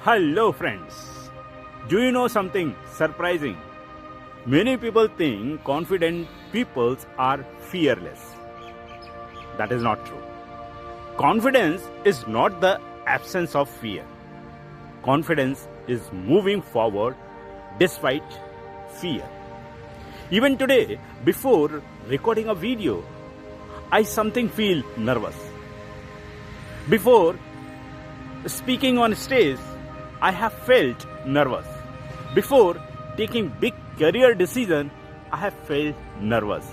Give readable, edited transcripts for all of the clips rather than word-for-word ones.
Hello friends. Do you know something surprising? Many people think confident people are fearless. That is not true. Confidence is not the absence of fear. Confidence is moving forward despite fear. Even today, before recording a video, I something feel nervous. Before speaking on stage, I have felt nervous. Before taking big career decision, I have felt nervous.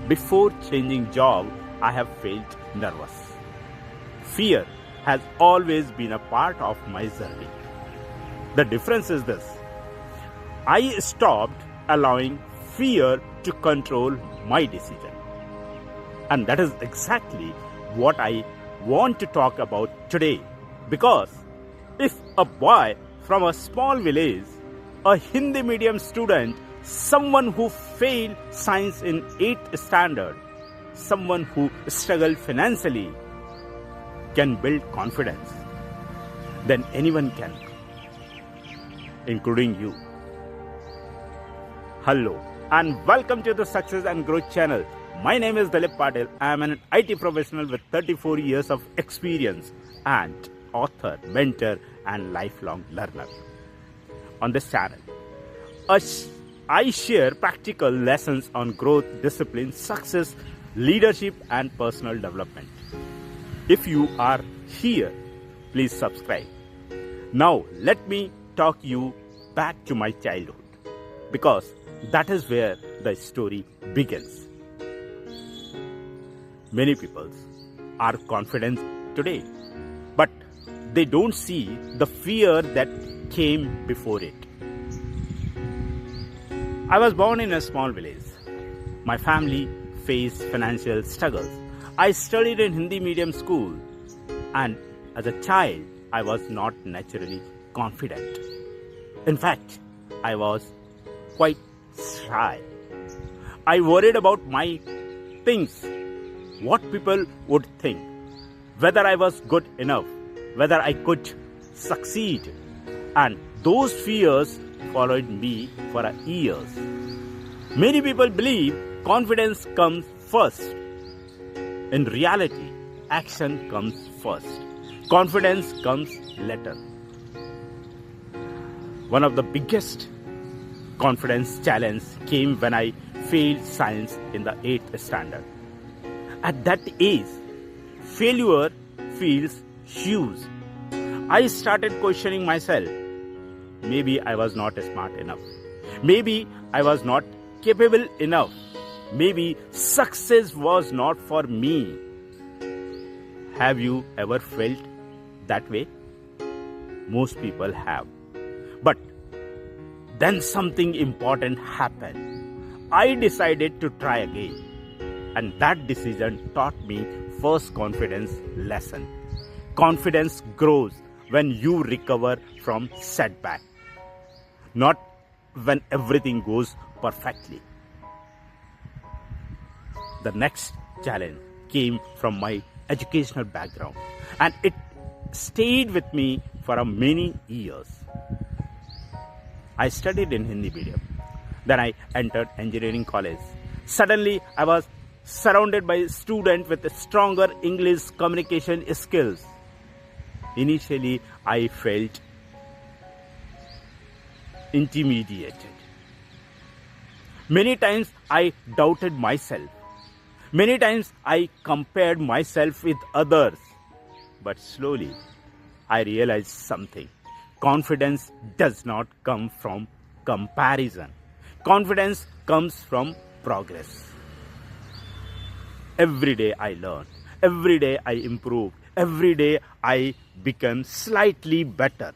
Before changing job, I have felt nervous. Fear has always been a part of my journey. The difference is this. I stopped allowing fear to control my decision. And that is exactly what I want to talk about today. Because if a boy from a small village, a Hindi medium student, someone who failed science in 8th standard, someone who struggled financially can build confidence, then anyone can, including you. Hello and welcome to the Success and Growth channel. My name is Dilip Patil. I am an IT professional with 34 years of experience and author, mentor and lifelong learner. On this channel, I share practical lessons on growth, discipline, success, leadership and personal development. If you are here, please subscribe. Now let me talk you back to my childhood, because that is where the story begins. Many people are confident today, but they don't see the fear that came before it. I was born in a small village. My family faced financial struggles. I studied in Hindi medium school, and as a child, I was not naturally confident. In fact, I was quite shy. I worried about my things, what people would think, whether I was good enough, whether I could succeed, and those fears followed me for years. Many people believe confidence comes first. In reality, action comes first. Confidence comes later. One of the biggest confidence challenge came when I failed science in the 8th standard. At that age, failure feels huge. I started questioning myself. Maybe I was not smart enough. Maybe I was not capable enough. Maybe success was not for me. Have you ever felt that way? Most people have. But then something important happened. I decided to try again. And that decision taught me first confidence lesson. Confidence grows when you recover from setback, not when everything goes perfectly. The next challenge came from my educational background, and it stayed with me for many years. I studied in Hindi medium. Then I entered engineering college. Suddenly, I was surrounded by students with stronger English communication skills. Initially, I felt intimidated. Many times, I doubted myself. Many times, I compared myself with others. But slowly, I realized something. Confidence does not come from comparison. Confidence comes from progress. Every day I learn. Every day I improve. Every day I become slightly better.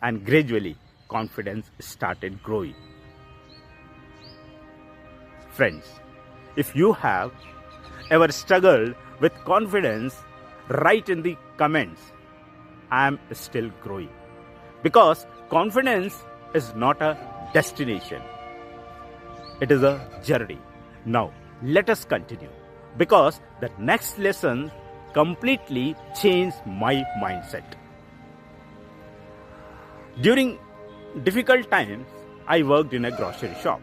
And gradually, confidence started growing. Friends, if you have ever struggled with confidence, write in the comments. I am still growing. Because confidence is not a destination. It is a journey. Now, let us continue. Because the next lesson completely changed my mindset. During difficult times, I worked in a grocery shop.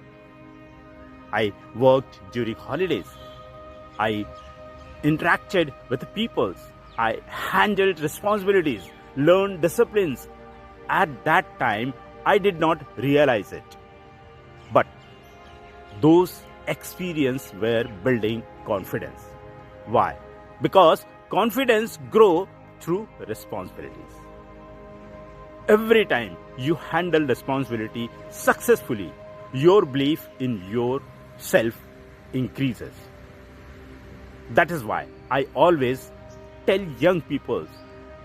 I worked during holidays. I interacted with the peoples. I handled responsibilities, learned disciplines. At that time, I did not realize it. But those experiences were building confidence. Why? Because confidence grows through responsibilities. Every time you handle responsibility successfully, your belief in yourself increases. That is why I always tell young people,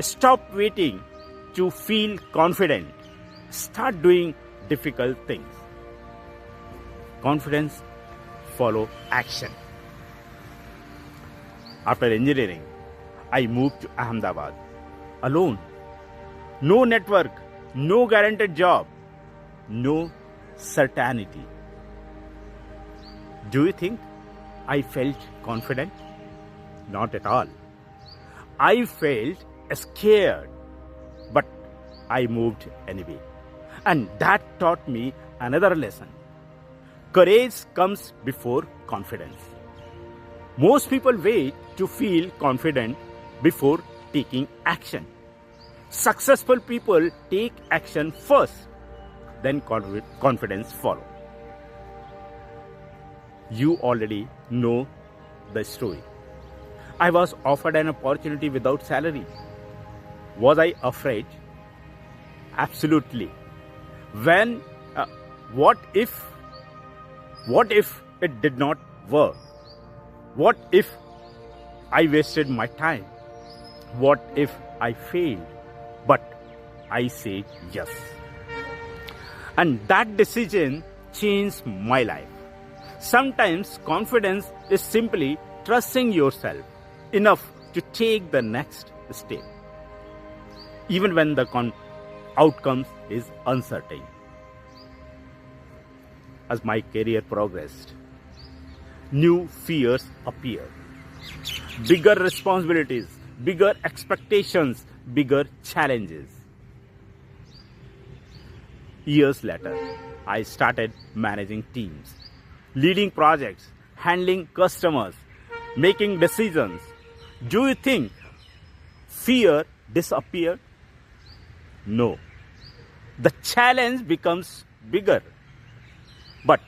stop waiting to feel confident. Start doing difficult things. Confidence follow action. After engineering, I moved to Ahmedabad alone. No network, no guaranteed job, no certainty. Do you think I felt confident? Not at all. I felt scared, but I moved anyway. And that taught me another lesson. Courage comes before confidence. Most people wait to feel confident before taking action. Successful people take action first, then confidence follows. You already know the story. I was offered an opportunity without salary. Was I afraid? Absolutely. What if it did not work? What if I wasted my time? What if I failed? But I said yes. And that decision changed my life. Sometimes confidence is simply trusting yourself enough to take the next step, even when the outcome is uncertain. As my career progressed, new fears appeared. Bigger responsibilities, bigger expectations, bigger challenges. Years later, I started managing teams, leading projects, handling customers, making decisions. Do you think fear disappeared? No. The challenge becomes bigger. But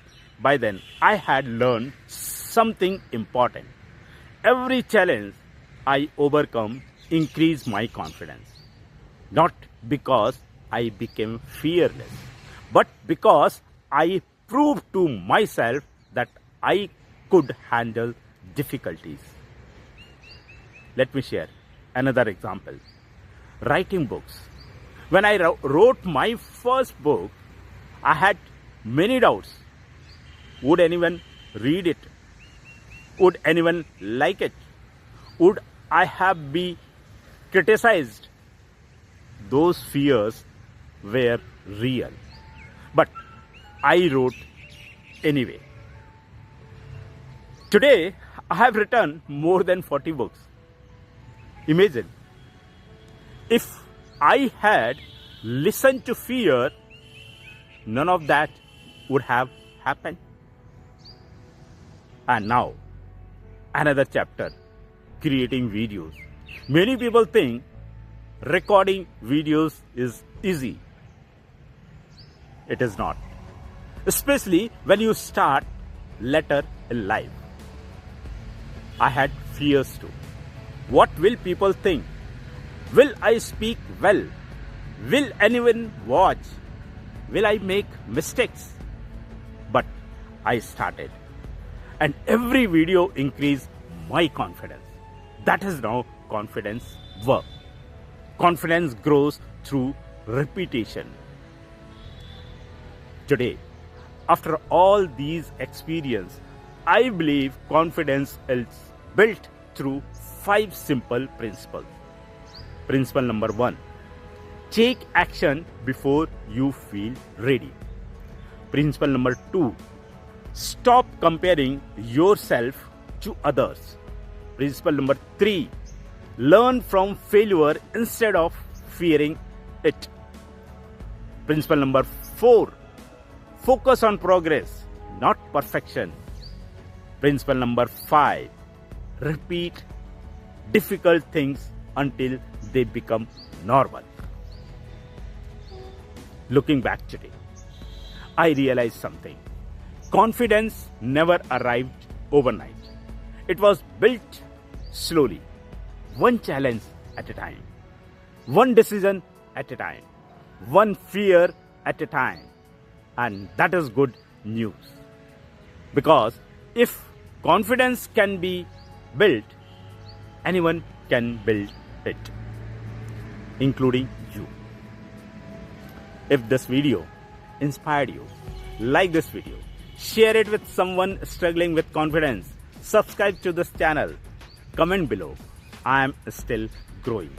by then, I had learned something important. Every challenge I overcome increased my confidence. Not because I became fearless, but because I proved to myself that I could handle difficulties. Let me share another example. Writing books. When I wrote my first book, I had many doubts. Would anyone read it? Would anyone like it? Would I have been criticized? Those fears were real. But I wrote anyway. Today, I have written more than 40 books. Imagine, if I had listened to fear, none of that would have happened. And now, another chapter, creating videos. Many people think recording videos is easy. It is not. Especially when you start later in life. I had fears too. What will people think? Will I speak well? Will anyone watch? Will I make mistakes? But I started. And every video increased my confidence. That is now confidence work. Confidence grows through repetition. Today, after all these experiences, I believe confidence is built through 5 simple principles. Principle number 1, take action before you feel ready. Principle number 2, stop comparing yourself to others. Principle number 3, learn from failure instead of fearing it. Principle number 4, focus on progress, not perfection. Principle number 5, repeat difficult things until they become normal. Looking back today, I realized something. Confidence never arrived overnight. It was built slowly, one challenge at a time, one decision at a time, one fear at a time. And that is good news. Because if confidence can be built, anyone can build it, including you. If this video inspired you, like this video, share it with someone struggling with confidence, subscribe to this channel, comment below. I am still growing.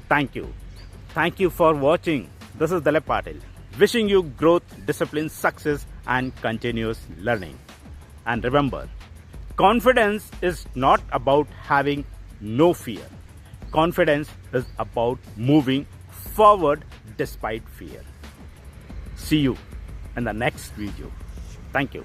Thank you. Thank you for watching. This is Dilip Patil, wishing you growth, discipline, success and continuous learning. And remember, confidence is not about having no fear. Confidence is about moving forward despite fear. See you in the next video. Thank you.